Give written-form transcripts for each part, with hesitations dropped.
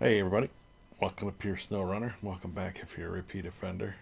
Hey everybody, welcome to Pure Snowrunner. Welcome back if you're a repeat offender.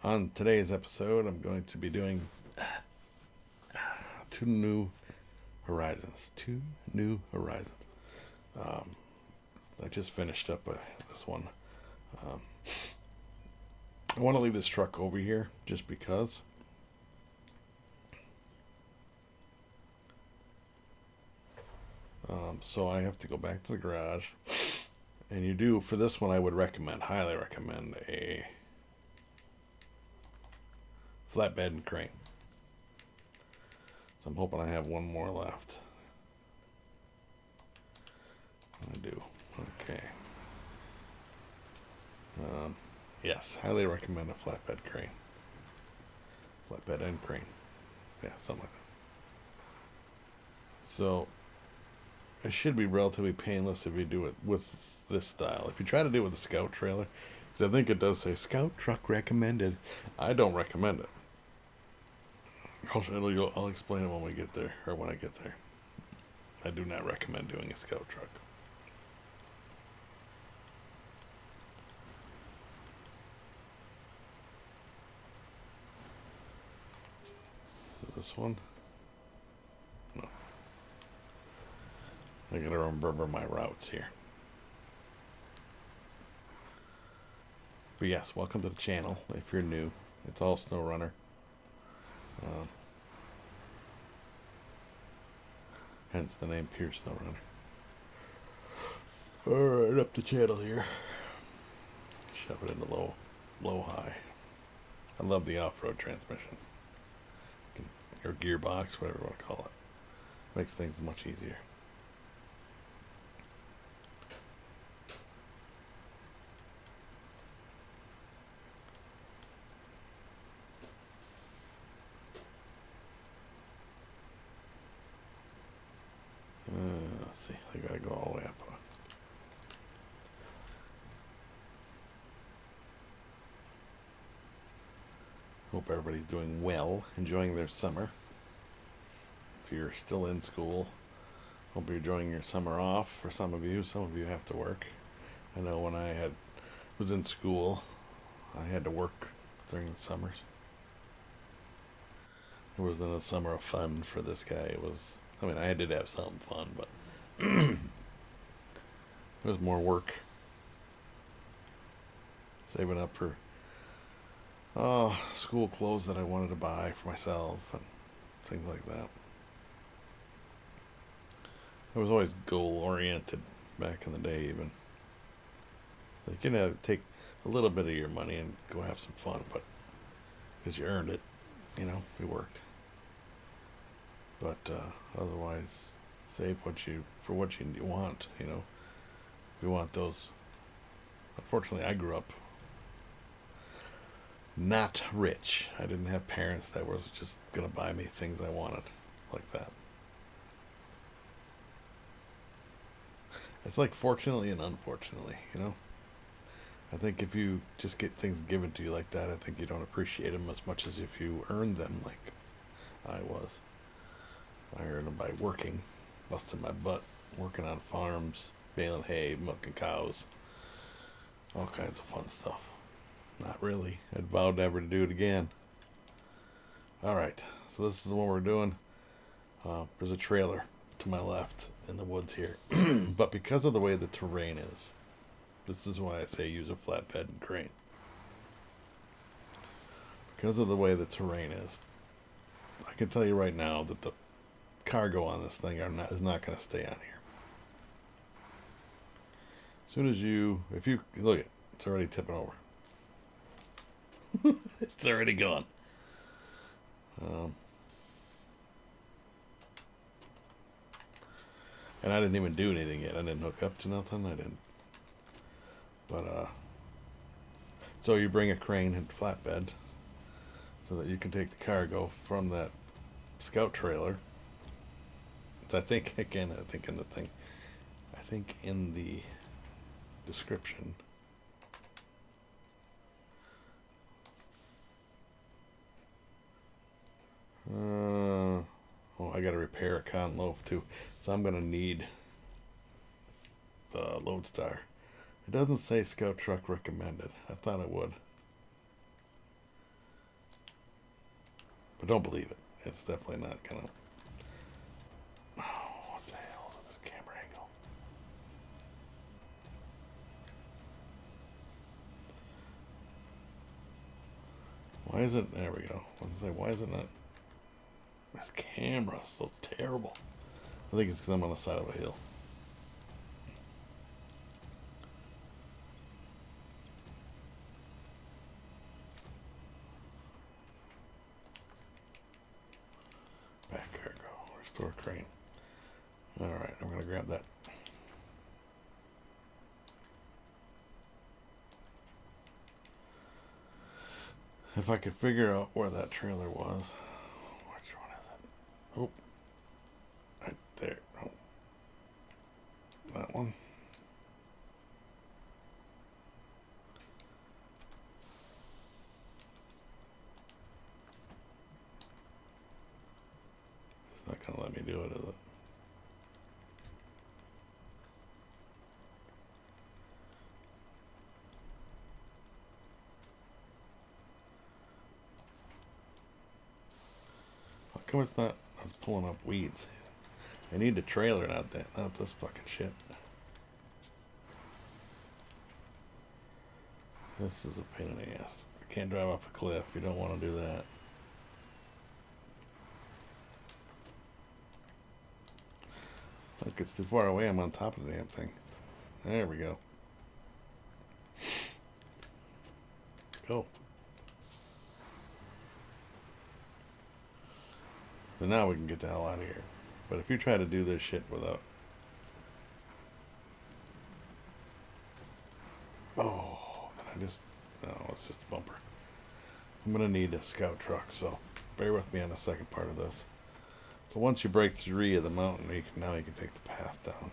On today's episode, I'm going to be doing two new horizons. Um, I just finished up this one. Um, I want to leave this truck over here just because. So I have to go back to the garage. And you do, for this one, I would highly recommend a flatbed and crane. So I'm hoping I have one more left. I do. Okay. Yes, highly recommend a flatbed crane. Flatbed and crane. Yeah, something like that. So it should be relatively painless if you do it with this style. If you try to do it with a Scout trailer, because I think it does say Scout truck recommended. I don't recommend it. I'll explain it when we get there, or when I get there. I do not recommend doing a Scout truck. This one? No. I gotta remember my routes here. But yes, welcome to the channel if you're new. It's all Snowrunner. Hence the name Pure Snowrunner. Alright, up the channel here. Shove it into low, high. I love the off-road transmission. Or gearbox, whatever you want to call it. Makes things much easier. Let's see, I gotta go all the way up. Hope everybody's doing well, enjoying their summer. If you're still in school, hope you're enjoying your summer off. For some of you have to work. I know when I was in school, I had to work during the summers. It wasn't a summer of fun for this guy. I did have some fun, but it was more work. Saving up for school clothes that I wanted to buy for myself and things like that. I was always goal oriented back in the day, even. Like, take a little bit of your money and go have some fun, but because you earned it, we worked. But otherwise, save for what you want. If you want those. Unfortunately, I grew up not rich. I didn't have parents that were just gonna buy me things I wanted like that. It's like fortunately and unfortunately. I think if you just get things given to you like that, I think you don't appreciate them as much as if you earn them like I was. I earned them by working, busting my butt, working on farms, baling hay, milking cows, all kinds of fun stuff. Not really. I'd vowed never to do it again. Alright, so this is what we're doing. There's a trailer to my left in the woods here. But because of the way the terrain is, this is why I say use a flatbed and crane. Because of the way the terrain is, I can tell you right now that the cargo on this thing is not going to stay on here. As soon as if you look it's already tipping over. It's already gone. And I didn't even do anything yet. I didn't hook up to nothing. I didn't. But so you bring a crane and flatbed so that you can take the cargo from that Scout trailer. I think in the description. I got to repair a con loaf too, so I'm gonna need the Lodestar. It doesn't say Scout Truck recommended. I thought it would. But don't believe it. It's definitely not gonna. Oh, what the hell is this camera angle? Why is it? There we go. I was gonna say, why is it not? This camera's so terrible. I think it's because I'm on the side of a hill. Back cargo. Restore crane. Alright, I'm going to grab that. If I could figure out where that trailer was. Which one is it? Oh. Right there. Oh. That one. It's not going to let me do it, is it? How come it's not? I was pulling up weeds. I need the trailer, not this fucking shit. This is a pain in the ass. I can't drive off a cliff. You don't want to do that. Look, it's too far away. I'm on top of the damn thing. There we go. Let's go. So now we can get the hell out of here. But if you try to do this shit without... Oh, did I just... No, it's just a bumper. I'm going to need a scout truck, so bear with me on the second part of this. But once you break 3 of the mountain, now you can take the path down.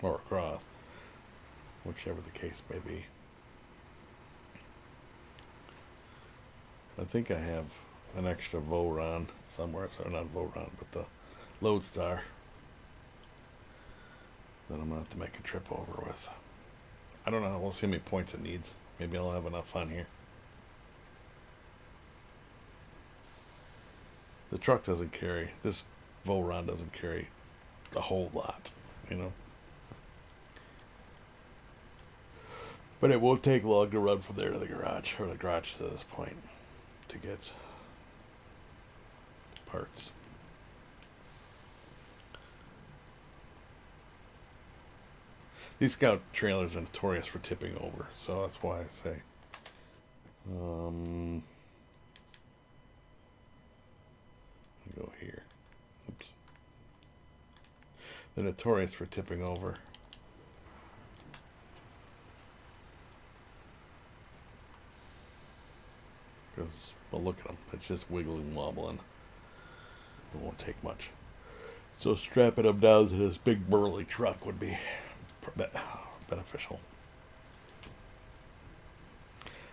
Or across. Whichever the case may be. I think I have an extra Voron somewhere. So not Voron, but the Lodestar. That I'm going to have to make a trip over with. I don't know. We'll see how many points it needs. Maybe I'll have enough on here. The truck doesn't carry. This Voron doesn't carry a whole lot, you know. But it won't take long to run from there to the garage, or the garage to this point, to get parts. These scout trailers are notorious for tipping over, so that's why I say. Go here. Oops. They're notorious for tipping over. Because, well, look at them. It's just wiggling, wobbling. It won't take much. So strapping them down to this big burly truck would be beneficial.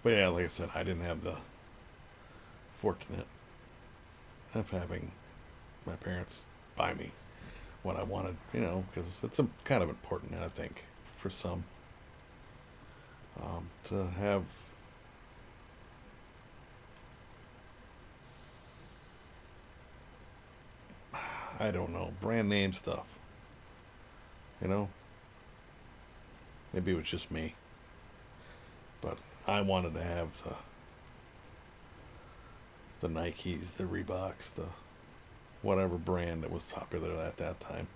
But yeah, like I said, I didn't have the fortunate of having my parents buy me what I wanted, you know, because it's kind of important, I think, for some, to have I don't know, brand name stuff, you know. Maybe it was just me, but I wanted to have the Nikes, the Reeboks, the whatever brand that was popular at that time.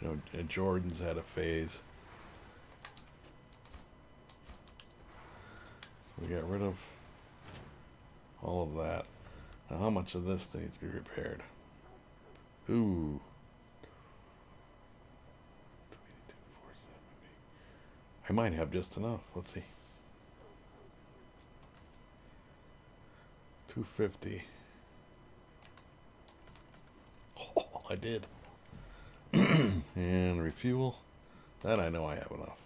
You know, Jordans had a phase. So we got rid of all of that. Now, how much of this needs to be repaired? Ooh. 470. I might have just enough. Let's see. 250. Oh, I did. And refuel. That I know I have enough.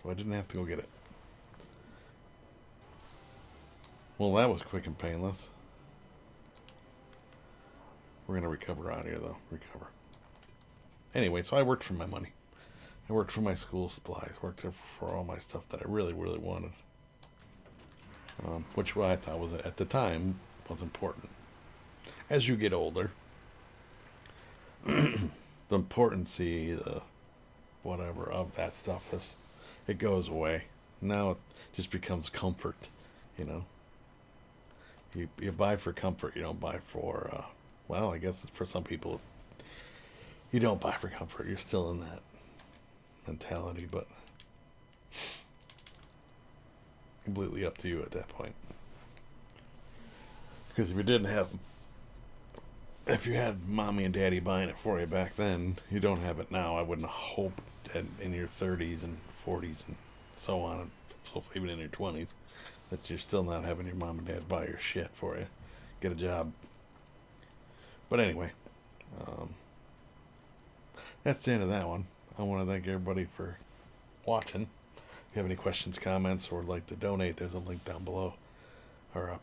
So I didn't have to go get it. Well, that was quick and painless. We're going to recover out here, though. Recover. Anyway, so I worked for my money. I worked for my school supplies. Worked for all my stuff that I really, really wanted. Which I thought was, at the time, was important. As you get older, the importancy, the whatever of that stuff it goes away. Now it just becomes comfort, you know. You buy for comfort. You don't buy for, well, I guess for some people, you don't buy for comfort. You're still in that mentality, but completely up to you at that point. Because if you had mommy and daddy buying it for you back then, you don't have it now. I wouldn't hope that in your 30s and 40s and so on, and so even in your 20s, that you're still not having your mom and dad buy your shit for you. Get a job. But anyway, that's the end of that one. I want to thank everybody for watching. If you have any questions, comments, or would like to donate, there's a link down below, or a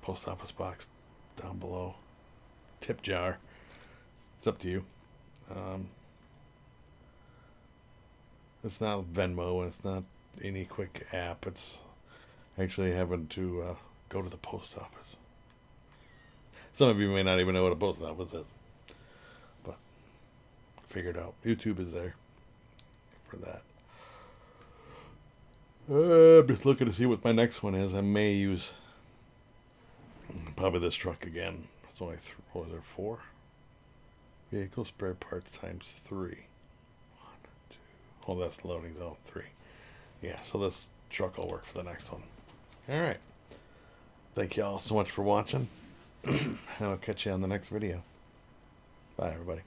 post office box down below. Tip jar. It's up to you. It's not Venmo, and it's not any quick app. It's actually having to go to the post office. Some of you may not even know what a post office is, but figure it out. YouTube is there for that. I'm just looking to see what my next one is. I may use probably this truck again. It's only what was there, 4 vehicle spare parts times 3. 1, 2. Oh, that's the loading zone 3. Yeah, so this truck will work for the next one. All right. Thank you all so much for watching. And I'll catch you on the next video. Bye, everybody.